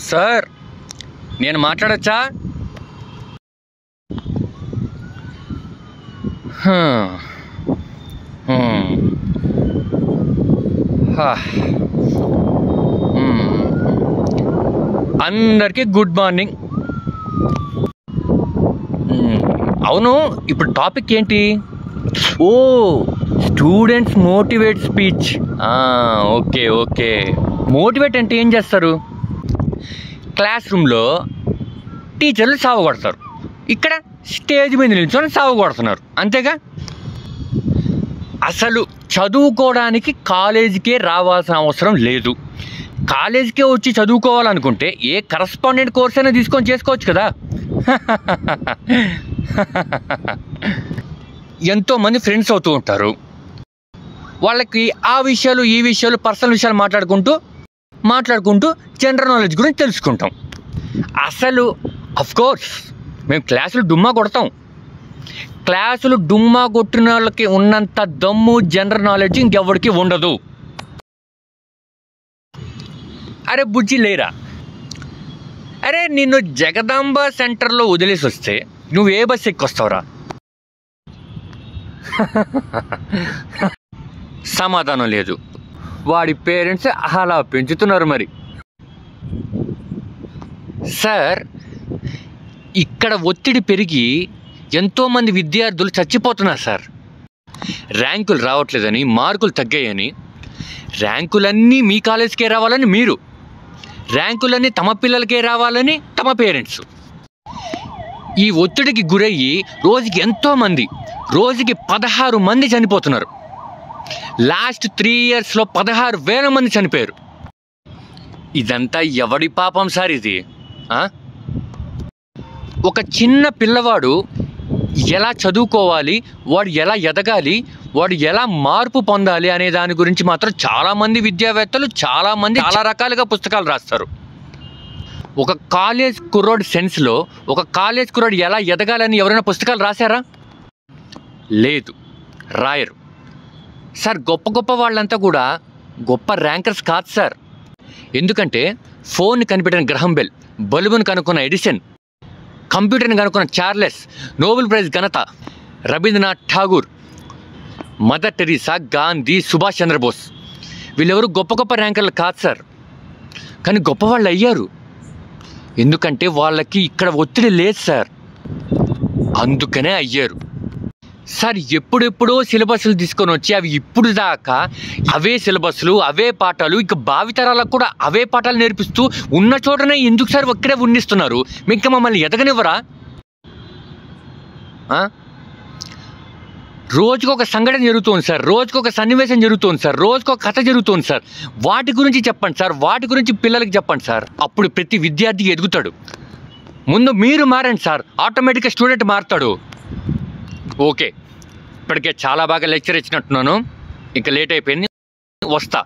Sir, నేను మాట్లాడచ్చా? అందరికీ good morning. అవును, ఇప్పుడు టాపిక్ ఏంటి? ఓ, students motivate speech. Okay okay. Motivate అంటే ఏం చేస్తారు? క్లాస్ రూమ్లో టీచర్లు సావగొడతారు, ఇక్కడ స్టేజ్ మీద నిల్చొని సావగొడుతున్నారు, అంతేగా? అసలు చదువుకోవడానికి కాలేజీకే రావాల్సిన అవసరం లేదు. కాలేజీకే వచ్చి చదువుకోవాలనుకుంటే ఏ కరస్పాండెంట్ కోర్స్ అయినా తీసుకొని చేసుకోవచ్చు కదా. ఎంతోమంది ఫ్రెండ్స్ అవుతూ ఉంటారు, వాళ్ళకి ఆ విషయాలు ఈ విషయాలు పర్సనల్ విషయాలు మాట్లాడుకుంటూ జనరల్ నాలెడ్జ్ గురించి తెలుసుకుంటాం. అసలు అఫ్కోర్స్ మేము క్లాసులు డుమ్మా కొడతాం. క్లాసులు డుమ్మా కొట్టిన వాళ్ళకి ఉన్నంత దమ్ము జనరల్ నాలెడ్జ్ ఇంకెవరికి ఉండదు. అరే బుజ్జి లేరా, అరే నిన్ను జగదాంబ సెంటర్లో వదిలేసి వస్తే నువ్వు ఏ బస్సు ఎక్కొస్తావురా? సమాధానం లేదు. వాడి పేరెంట్స్ అలా పెంచుతున్నారు మరి. సార్, ఇక్కడ ఒత్తిడి పెరిగి ఎంతోమంది విద్యార్థులు చచ్చిపోతున్నారు సార్. ర్యాంకులు రావట్లేదని, మార్కులు తగ్గాయని. ర్యాంకులన్నీ మీ కాలేజీకే రావాలని మీరు, ర్యాంకులన్నీ తమ పిల్లలకే రావాలని తమ పేరెంట్స్. ఈ ఒత్తిడికి గురయ్యి రోజుకి ఎంతోమంది, రోజుకి 16 మంది చనిపోతున్నారు. లాస్ట్ 3 yearsలో 16,000 మంది చనిపోయారు. ఇదంతా ఎవడి పాపం సార్ ఇది? ఒక చిన్న పిల్లవాడు ఎలా చదువుకోవాలి, వాడు ఎలా ఎదగాలి, వాడు ఎలా మార్పు పొందాలి అనే దాని గురించి మాత్రం చాలామంది విద్యావేత్తలు చాలా రకాలుగా పుస్తకాలు రాస్తారు. ఒక కాలేజ్ కుర్రోడ్ సెన్స్లో ఒక కాలేజ్ కుర్రోడు ఎలా ఎదగాలని ఎవరైనా పుస్తకాలు రాశారా? లేదు, రాయరు సార్. గొప్ప వాళ్ళంతా కూడా గొప్ప ర్యాంకర్స్ కాదు సార్. ఎందుకంటే ఫోన్ని కనిపెట్టిన గ్రహం బెల్, బల్బును కనుక్కున్న ఎడిసన్, కంప్యూటర్ని కనుక్కున్న చార్లెస్, నోబెల్ ప్రైజ్ ఘనత రవీంద్రనాథ్ ఠాగూర్, మదర్ టెరిసా, గాంధీ, సుభాష్ చంద్రబోస్, వీళ్ళెవరు గొప్ప ర్యాంకర్లు కాదు సార్. కానీ గొప్పవాళ్ళు అయ్యారు. ఎందుకంటే వాళ్ళకి ఇక్కడ ఒత్తిడి లేదు సార్, అందుకనే అయ్యారు సార్. ఎప్పుడెప్పుడో సిలబస్లు తీసుకొని వచ్చి అవి ఇప్పుడు దాకా అవే సిలబస్లు, అవే పాఠాలు, ఇక భావితరాలకు కూడా అవే పాఠాలు నేర్పిస్తూ ఉన్న చోటనే ఎందుకు సార్ ఒక్కడే ఉండిస్తున్నారు? ఇంకా మమ్మల్ని ఎదగనివ్వరా? రోజుకొక సంఘటన జరుగుతుంది సార్, రోజుకొక సన్నివేశం జరుగుతుంది సార్, రోజుకొక కథ జరుగుతుంది సార్. వాటి గురించి చెప్పండి సార్, వాటి గురించి పిల్లలకి చెప్పండి సార్. అప్పుడు ప్రతి విద్యార్థి ఎదుగుతాడు. ముందు మీరు మారండి సార్, ఆటోమేటిక్గా స్టూడెంట్ మారుతాడు. ఓకే, ఇప్పటికే చాలా బాగా లెక్చర్ ఇచ్చినట్టున్నాను, ఇంకా లేట్ అయిపోయింది, వస్తా.